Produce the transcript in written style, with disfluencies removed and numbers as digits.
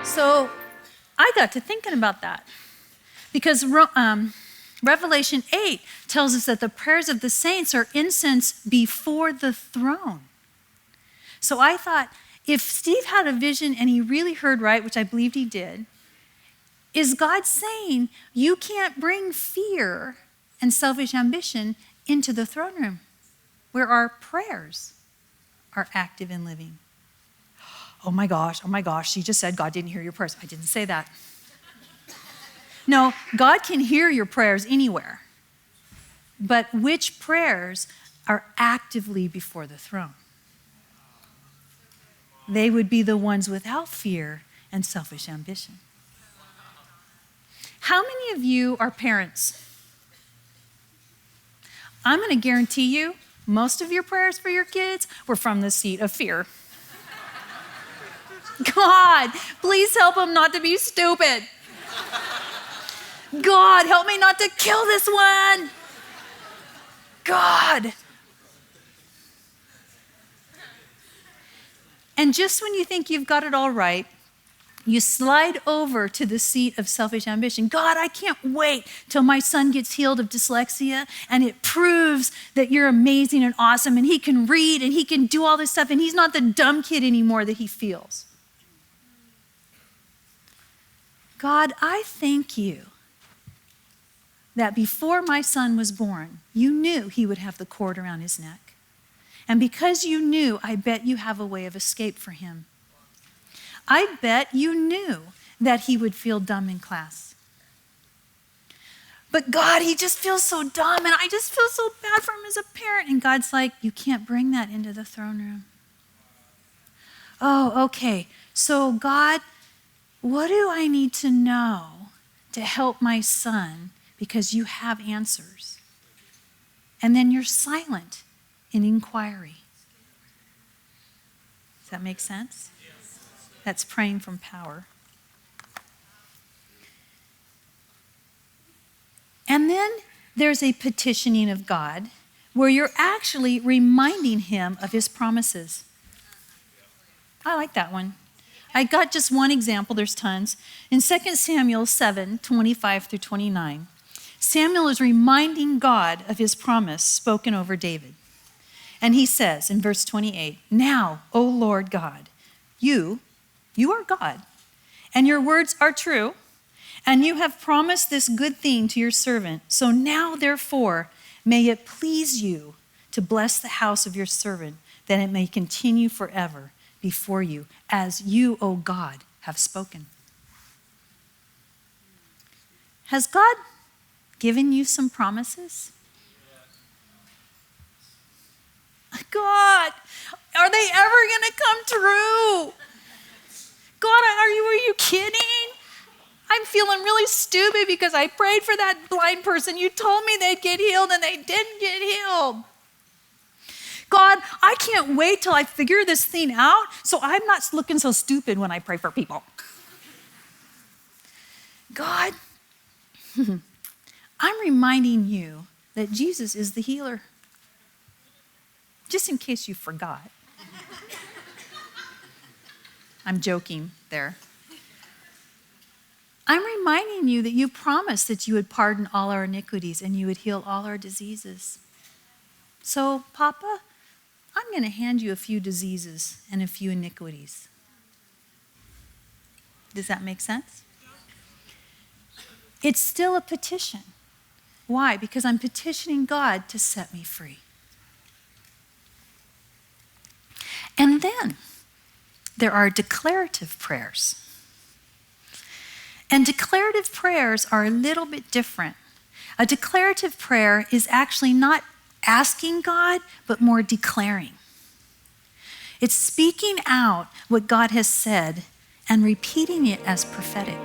So I got to thinking about that because Revelation 8 tells us that the prayers of the saints are incense before the throne. So I thought, if Steve had a vision and he really heard right, which I believed he did, is God saying you can't bring fear and selfish ambition into the throne room where our prayers are active and living? Oh my gosh, she just said God didn't hear your prayers. I didn't say that. No, God can hear your prayers anywhere. But which prayers are actively before the throne? They would be the ones without fear and selfish ambition. How many of you are parents? I'm going to guarantee you, most of your prayers for your kids were from the seat of fear. God, please help them not to be stupid. God, help me not to kill this one. God. And just when you think you've got it all right, you slide over to the seat of selfish ambition. God, I can't wait till my son gets healed of dyslexia and it proves that you're amazing and awesome and he can read and he can do all this stuff and he's not the dumb kid anymore that he feels. God, I thank you that before my son was born, you knew he would have the cord around his neck. And because you knew, I bet you have a way of escape for him. I bet you knew that he would feel dumb in class. But God, he just feels so dumb and I just feel so bad for him as a parent. And God's like, you can't bring that into the throne room. Oh, okay. So God, what do I need to know to help my son? Because you have answers. And then you're silent in inquiry. Does that make sense? Yes. That's praying from power. And then there's a petitioning of God where you're actually reminding him of his promises. I like that one. I got just one example, there's tons. In 2 Samuel 7, 25 through 29, Samuel is reminding God of his promise spoken over David. And he says in verse 28, now, O Lord God, you are God, and your words are true, and you have promised this good thing to your servant. So now, therefore, may it please you to bless the house of your servant, that it may continue forever before you, as you, O God, have spoken. Has God given you some promises? God, are they ever going to come true? God, are you kidding? I'm feeling really stupid because I prayed for that blind person. You told me they'd get healed and they didn't get healed. God, I can't wait till I figure this thing out so I'm not looking so stupid when I pray for people. God, I'm reminding you that Jesus is the healer. Just in case you forgot. I'm joking there. I'm reminding you that you promised that you would pardon all our iniquities and you would heal all our diseases. So, Papa, I'm going to hand you a few diseases and a few iniquities. Does that make sense? It's still a petition. Why? Because I'm petitioning God to set me free. And then there are declarative prayers. And declarative prayers are a little bit different. A declarative prayer is actually not asking God, but more declaring. It's speaking out what God has said and repeating it as prophetic.